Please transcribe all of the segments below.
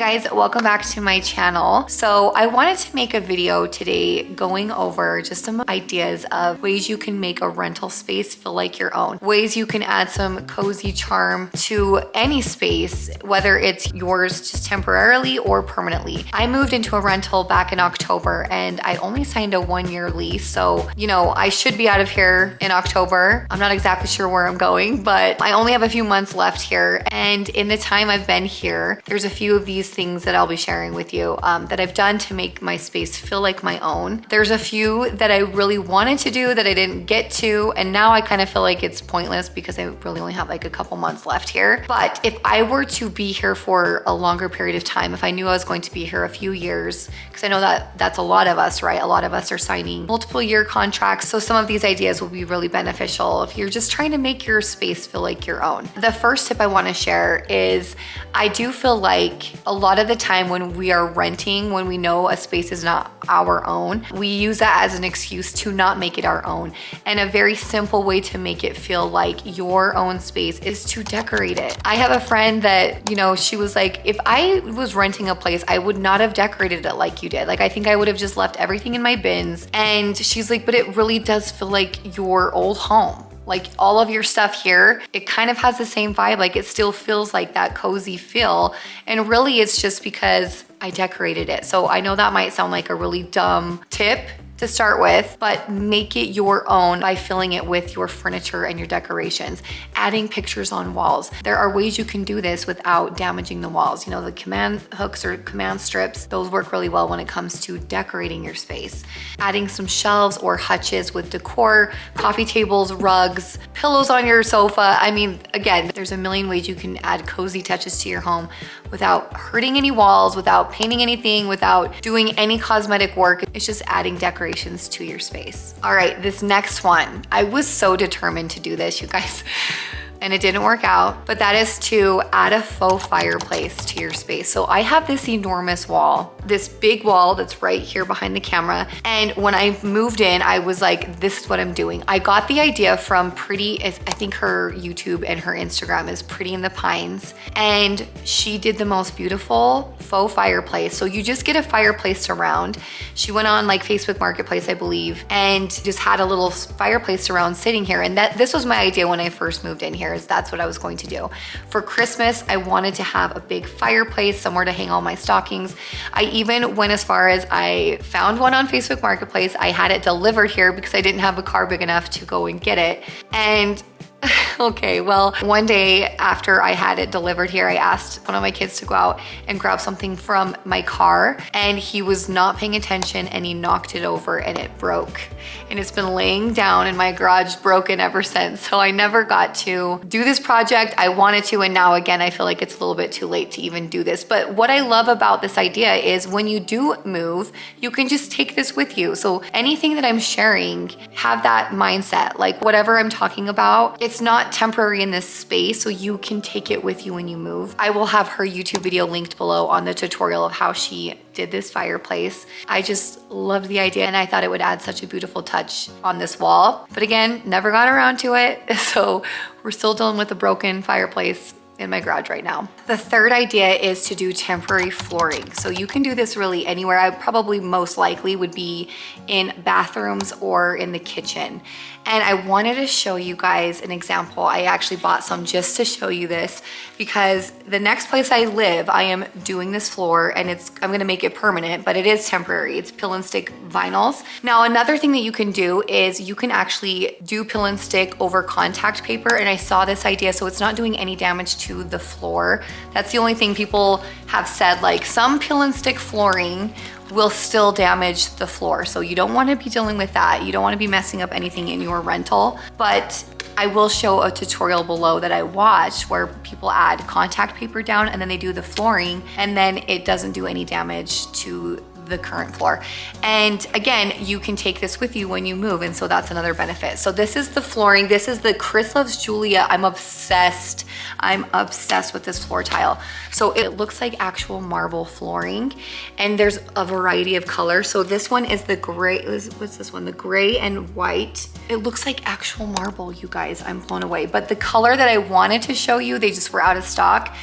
guys, welcome back to my channel. So I wanted to make a video today going over just some ideas of ways you can make a rental space feel like your own. Ways you can add some cozy charm to any space, whether it's yours just temporarily or permanently. I moved into a rental back in October and I only signed a 1-year lease. So, you know, I should be out of here in October. I'm not exactly sure where I'm going, but I only have a few months left here. And in the time I've been here, there's a few of these things that I'll be sharing with you that I've done to make my space feel like my own. There's a few that I really wanted to do that I didn't get to, and now I kind of feel like it's pointless because I really only have like a couple months left here. But if I were to be here for a longer period of time, if I knew I was going to be here a few years, because I know that that's a lot of us, right? A lot of us are signing multiple year contracts. So some of these ideas will be really beneficial if you're just trying to make your space feel like your own. The first tip I want to share is I do feel like a lot of the time when we are renting, when we know a space is not our own, we use that as an excuse to not make it our own. And a very simple way to make it feel like your own space is to decorate it. I have a friend that, you know, she was like, if I was renting a place, I would not have decorated it like you did. Like, I think I would have just left everything in my bins. And she's like, but it really does feel like your old home. Like all of your stuff here, it kind of has the same vibe. Like it still feels like that cozy feel. And really it's just because I decorated it. So I know that might sound like a really dumb tip to start with, but make it your own by filling it with your furniture and your decorations, adding pictures on walls. There are ways you can do this without damaging the walls. You know, the command hooks or command strips, those work really well when it comes to decorating your space. Adding some shelves or hutches with decor, coffee tables, rugs, pillows on your sofa. I mean, again, there's a million ways you can add cozy touches to your home without hurting any walls, without painting anything, without doing any cosmetic work. It's just adding decorations to your space. All right, this next one. I was so determined to do this, you guys. And it didn't work out, but that is to add a faux fireplace to your space. So I have this enormous wall, this big wall that's right here behind the camera. And when I moved in, I was like, this is what I'm doing. I got the idea from Pretty, I think her YouTube and her Instagram is Pretty in the Pines. And she did the most beautiful faux fireplace. So you just get a fireplace surround. She went on like Facebook Marketplace, I believe, and just had a little fireplace surround sitting here. And this was my idea when I first moved in here. Is that's what I was going to do. For Christmas, I wanted to have a big fireplace, somewhere to hang all my stockings. I even went as far as I found one on Facebook Marketplace. I had it delivered here because I didn't have a car big enough to go and get it. And okay, well, one day after I had it delivered here, I asked one of my kids to go out and grab something from my car, and he was not paying attention and he knocked it over and it broke. And it's been laying down in my garage broken ever since. So I never got to do this project. I wanted to, and now again, I feel like it's a little bit too late to even do this. But what I love about this idea is when you do move, you can just take this with you. So anything that I'm sharing, have that mindset. Like whatever I'm talking about, it's not temporary in this space, so you can take it with you when you move. I will have her YouTube video linked below on the tutorial of how she did this fireplace. I just loved the idea and I thought it would add such a beautiful touch on this wall. But again, never got around to it. So we're still dealing with a broken fireplace in my garage right now. The third idea is to do temporary flooring. So you can do this really anywhere. I probably most likely would be in bathrooms or in the kitchen. And I wanted to show you guys an example. I actually bought some just to show you this because the next place I live, I am doing this floor and I'm gonna make it permanent, but it is temporary. It's pill and stick vinyls. Now, another thing that you can do is you can actually do pill and stick over contact paper. And I saw this idea, so it's not doing any damage to the floor. That's the only thing people have said, like some pill and stick flooring will still damage the floor. So you don't want to be dealing with that. You don't want to be messing up anything in your rental. But I will show a tutorial below that I watched where people add contact paper down and then they do the flooring and then it doesn't do any damage to the current floor. And again, you can take this with you when you move, and so that's another benefit. So this is the flooring. This is the Chris Loves Julia. I'm obsessed with this floor tile. So it looks like actual marble flooring, and there's a variety of colors. So this one is the gray, what's this one? The gray and white. It looks like actual marble, you guys. I'm blown away. But the color that I wanted to show you, they just were out of stock.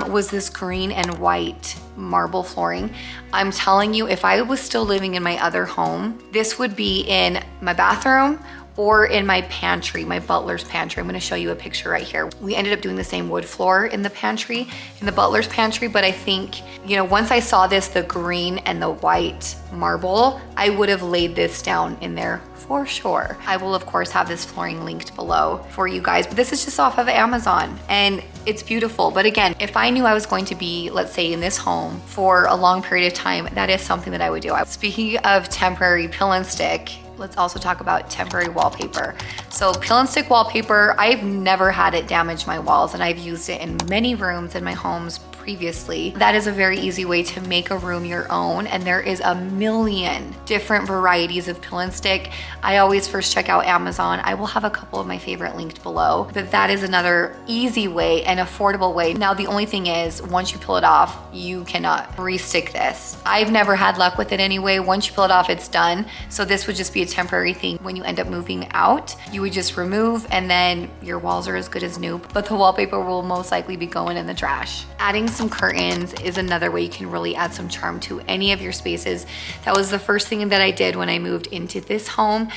was this green and white marble flooring. I'm telling you, if I was still living in my other home, this would be in my bathroom or in my pantry, my butler's pantry. I'm gonna show you a picture right here. We ended up doing the same wood floor in the pantry, in the butler's pantry, but I think, you know, once I saw this, the green and the white marble, I would have laid this down in there for sure. I will of course have this flooring linked below for you guys, but this is just off of Amazon and it's beautiful. But again, if I knew I was going to be, let's say, in this home for a long period of time, that is something that I would do. Speaking of temporary pill and stick, let's also talk about temporary wallpaper. So pill and stick wallpaper, I've never had it damage my walls, and I've used it in many rooms in my homes previously. That is a very easy way to make a room your own, and there is a million different varieties of pill and stick. I always first check out Amazon. I will have a couple of my favorite linked below, but that is another easy way and affordable way. Now the only thing is, once you peel it off, you cannot re-stick this. I've never had luck with it anyway. Once you peel it off, it's done. So this would just be a temporary thing. When you end up moving out, you would just remove, and then your walls are as good as new, but the wallpaper will most likely be going in the trash. Adding some curtains is another way you can really add some charm to any of your spaces. That was the first thing that I did when I moved into this home.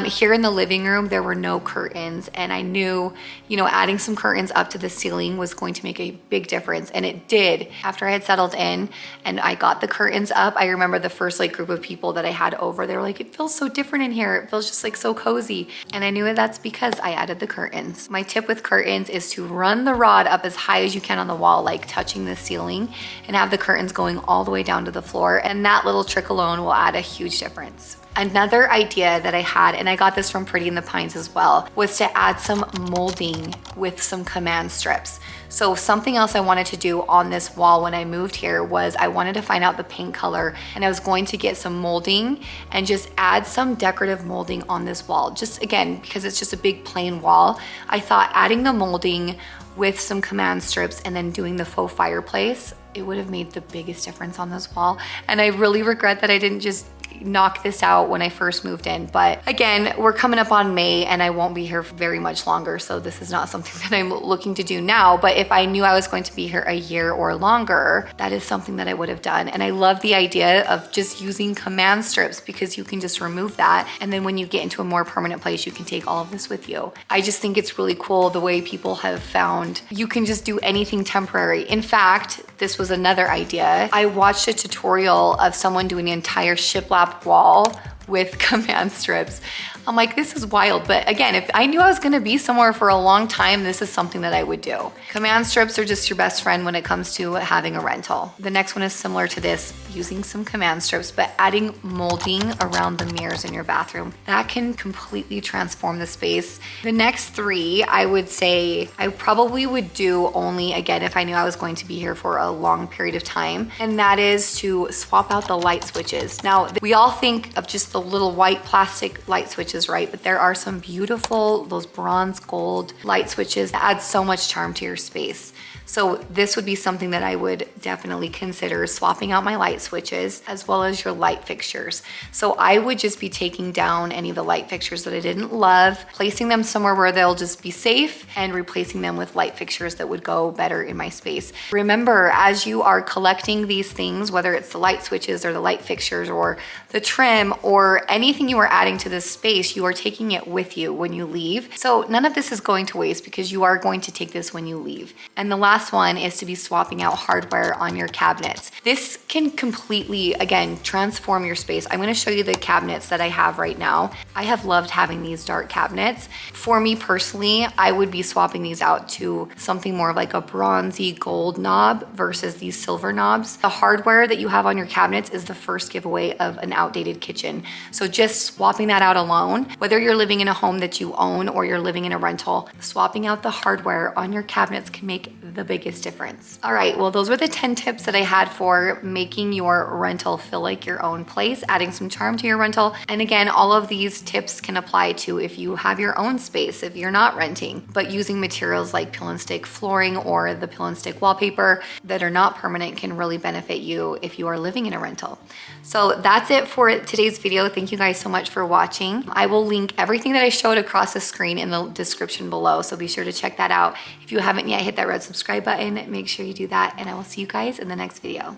Here in the living room, there were no curtains, and I knew, you know, adding some curtains up to the ceiling was going to make a big difference, and it did. After I had settled in and I got the curtains up, I remember the first group of people that I had over, they were like, it feels so different in here. It feels just so cozy. And I knew that's because I added the curtains. My tip with curtains is to run the rod up as high as you can on the wall, like touching the ceiling, and have the curtains going all the way down to the floor. And that little trick alone will add a huge difference. Another idea that I had, and I got this from Pretty in the Pines as well, was to add some molding with some command strips. So something else I wanted to do on this wall when I moved here was I wanted to find out the paint color, and I was going to get some molding and just add some decorative molding on this wall. Just again, because it's just a big plain wall, I thought adding the molding with some command strips and then doing the faux fireplace, it would have made the biggest difference on this wall. And I really regret that I didn't just knock this out when I first moved in. But again, we're coming up on May and I won't be here very much longer. So this is not something that I'm looking to do now. But if I knew I was going to be here a year or longer, that is something that I would have done. And I love the idea of just using command strips because you can just remove that. And then when you get into a more permanent place, you can take all of this with you. I just think it's really cool the way people have found you can just do anything temporary. In fact, this was another idea. I watched a tutorial of someone doing an entire shiplap wall with command strips. I'm like, this is wild. But again, if I knew I was gonna be somewhere for a long time, this is something that I would do. Command strips are just your best friend when it comes to having a rental. The next one is similar to this, using some command strips, but adding molding around the mirrors in your bathroom. That can completely transform the space. The next three, I would say I probably would do only, again, if I knew I was going to be here for a long period of time, and that is to swap out the light switches. Now, we all think of just the little white plastic light switches, right? But there are some beautiful, those bronze gold light switches that add so much charm to your space. So this would be something that I would definitely consider, swapping out my light switches as well as your light fixtures. So I would just be taking down any of the light fixtures that I didn't love, placing them somewhere where they'll just be safe, and replacing them with light fixtures that would go better in my space. Remember, as you are collecting these things, whether it's the light switches or the light fixtures or the trim or anything you are adding to this space, you are taking it with you when you leave. So none of this is going to waste because you are going to take this when you leave. And the last one is to be swapping out hardware on your cabinets. This can completely, again, transform your space. I'm gonna show you the cabinets that I have right now. I have loved having these dark cabinets. For me personally, I would be swapping these out to something more like a bronzy gold knob versus these silver knobs. The hardware that you have on your cabinets is the first giveaway of an outdated kitchen. So just swapping that out alone, whether you're living in a home that you own or you're living in a rental, swapping out the hardware on your cabinets can make the biggest difference. All right, well, those were the 10 tips that I had for making your rental feel like your own place, adding some charm to your rental. And again, all of these tips can apply to if you have your own space, if you're not renting, but using materials like peel and stick flooring or the peel and stick wallpaper that are not permanent can really benefit you if you are living in a rental. So that's it for today's video. Thank you guys so much for watching. I will link everything that I showed across the screen in the description below, so be sure to check that out. If you haven't yet, hit that red subscribe subscribe button, make sure you do that, and I will see you guys in the next video.